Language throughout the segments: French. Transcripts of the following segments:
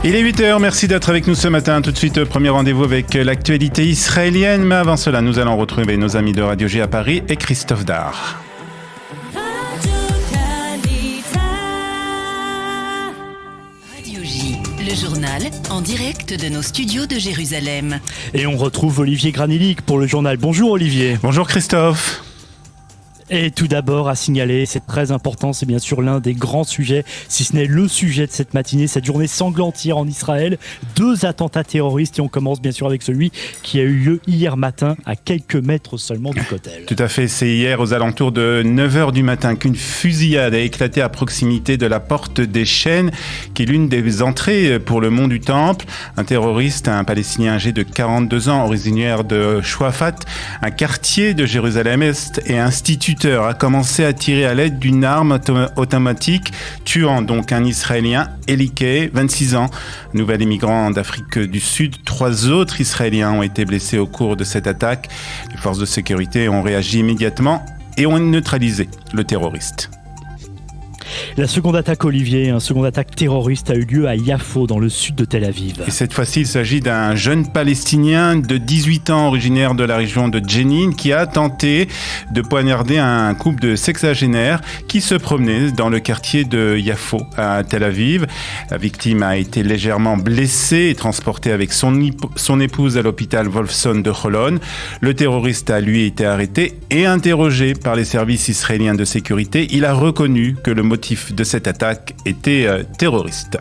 Il est 8h, merci d'être avec nous ce matin. Tout de suite, premier rendez-vous avec l'actualité israélienne. Mais avant cela, nous allons retrouver nos amis de Radio J à Paris et Christophe Dar. Radio J, le journal en direct de nos studios de Jérusalem. Et on retrouve Olivier Granilic pour le journal. Bonjour Olivier. Bonjour Christophe. Et tout d'abord à signaler, c'est très important, c'est bien sûr l'un des grands sujets, si ce n'est le sujet de cette matinée, cette journée sanglante hier en Israël. 2 attentats terroristes et on commence bien sûr avec celui qui a eu lieu hier matin à quelques mètres seulement du Kotel. Tout à fait, c'est hier aux alentours de 9h du matin qu'une fusillade a éclaté à proximité de la porte des Chênes, qui est l'une des entrées pour le mont du Temple. Un terroriste, un Palestinien âgé de 42 ans, originaire de Shouafat, un quartier de Jérusalem-Est et instituteur, a commencé à tirer à l'aide d'une arme automatique, tuant donc un Israélien, Elikeh, 26 ans, nouvel immigrant d'Afrique du Sud. 3 autres Israéliens ont été blessés au cours de cette attaque. Les forces de sécurité ont réagi immédiatement et ont neutralisé le terroriste. La seconde attaque, Olivier, une seconde attaque terroriste a eu lieu à Yafo, dans le sud de Tel Aviv. Et cette fois-ci, il s'agit d'un jeune Palestinien de 18 ans, originaire de la région de Jenin, qui a tenté de poignarder un couple de sexagénaires qui se promenait dans le quartier de Yafo, à Tel Aviv. La victime a été légèrement blessée et transportée avec son épouse à l'hôpital Wolfson de Holon. Le terroriste a, lui, été arrêté et interrogé par les services israéliens de sécurité. Il a reconnu que le motif de cette attaque était terroriste.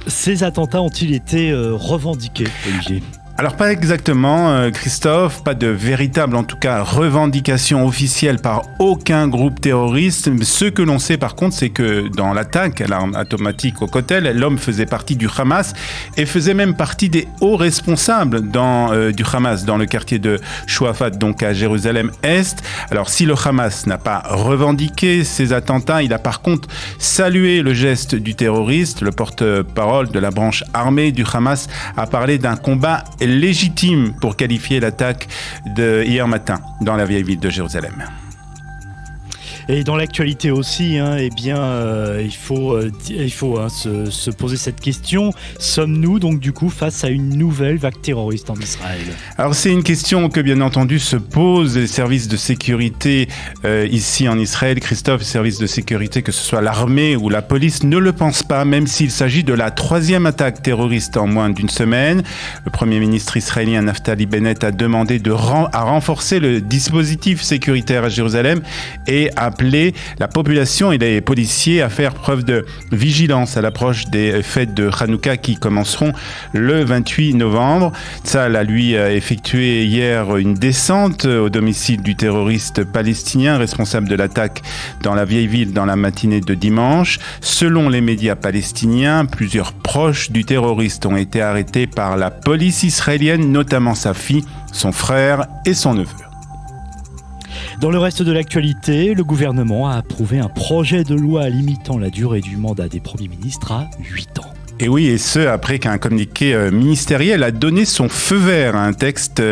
Ces attentats ont-ils été revendiqués, Olivier ? Alors pas exactement, Christophe, pas de véritable, en tout cas, revendication officielle par aucun groupe terroriste. Ce que l'on sait par contre, c'est que dans l'attaque à l'arme automatique au Kotel, l'homme faisait partie du Hamas et faisait même partie des hauts responsables du Hamas dans le quartier de Shouafat, donc à Jérusalem-Est. Alors si le Hamas n'a pas revendiqué ces attentats, il a par contre salué le geste du terroriste. Le porte-parole de la branche armée du Hamas a parlé d'un combat légitime pour qualifier l'attaque de hier matin dans la vieille ville de Jérusalem. Et dans l'actualité aussi, il faut se poser cette question. Sommes-nous donc du coup face à une nouvelle vague terroriste en Israël ? Alors c'est une question que bien entendu se posent les services de sécurité ici en Israël. Christophe, les services de sécurité, que ce soit l'armée ou la police, ne le pensent pas, même s'il s'agit de la 3e attaque terroriste en moins d'une semaine. Le Premier ministre israélien Naftali Bennett a demandé à renforcer le dispositif sécuritaire à Jérusalem et a appelé la population et les policiers à faire preuve de vigilance à l'approche des fêtes de Hanouka qui commenceront le 28 novembre. Tzahal a lui effectué hier une descente au domicile du terroriste palestinien responsable de l'attaque dans la vieille ville dans la matinée de dimanche. Selon les médias palestiniens, plusieurs proches du terroriste ont été arrêtés par la police israélienne, notamment sa fille, son frère et son neveu. Dans le reste de l'actualité, le gouvernement a approuvé un projet de loi limitant la durée du mandat des premiers ministres à 8 ans. Et oui, et ce, après qu'un communiqué ministériel a donné son feu vert à un texte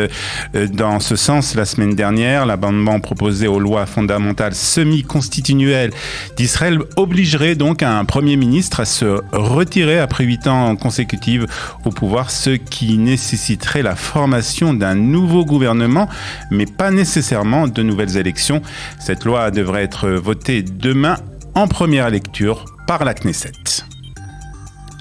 dans ce sens la semaine dernière. L'amendement proposé aux lois fondamentales semi-constitutionnelles d'Israël obligerait donc un Premier ministre à se retirer après 8 ans consécutifs au pouvoir, ce qui nécessiterait la formation d'un nouveau gouvernement, mais pas nécessairement de nouvelles élections. Cette loi devrait être votée demain en première lecture par la Knesset.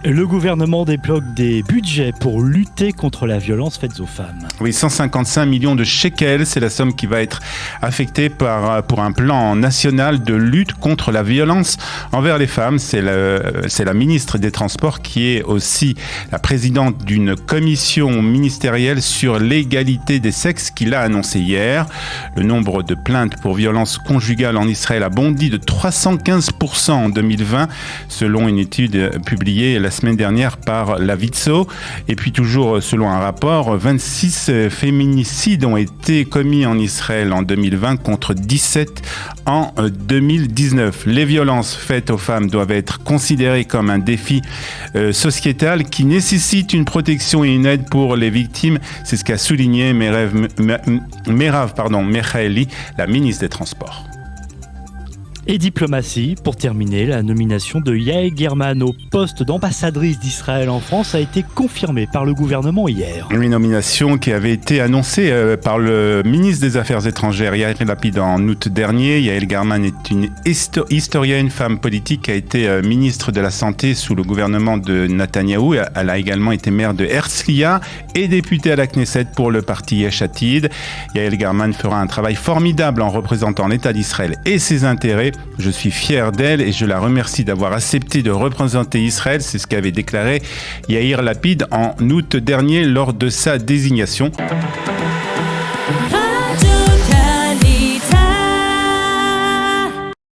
Le gouvernement débloque des budgets pour lutter contre la violence faite aux femmes. Oui, 155 millions de shekels, c'est la somme qui va être affectée pour un plan national de lutte contre la violence envers les femmes. C'est la ministre des Transports qui est aussi la présidente d'une commission ministérielle sur l'égalité des sexes qui l'a annoncé hier. Le nombre de plaintes pour violence conjugale en Israël a bondi de 315% en 2020, selon une étude publiée la semaine dernière par la Vitso. Et puis toujours selon un rapport, 26 féminicides ont été commis en Israël en 2020 contre 17 en 2019. Les violences faites aux femmes doivent être considérées comme un défi sociétal qui nécessite une protection et une aide pour les victimes. C'est ce qu'a souligné Merav Michaeli, la ministre des Transports. Et diplomatie, pour terminer, la nomination de Yael German au poste d'ambassadrice d'Israël en France a été confirmée par le gouvernement hier. Une nomination qui avait été annoncée par le ministre des Affaires étrangères Yair Lapid en août dernier. Yael German est une historienne, femme politique, qui a été ministre de la Santé sous le gouvernement de Netanyahou. Elle a également été maire de Herzliya et députée à la Knesset pour le parti Yesh Atid. Yael German fera un travail formidable en représentant l'État d'Israël et ses intérêts. Je suis fier d'elle et je la remercie d'avoir accepté de représenter Israël. C'est ce qu'avait déclaré Yair Lapid en août dernier lors de sa désignation.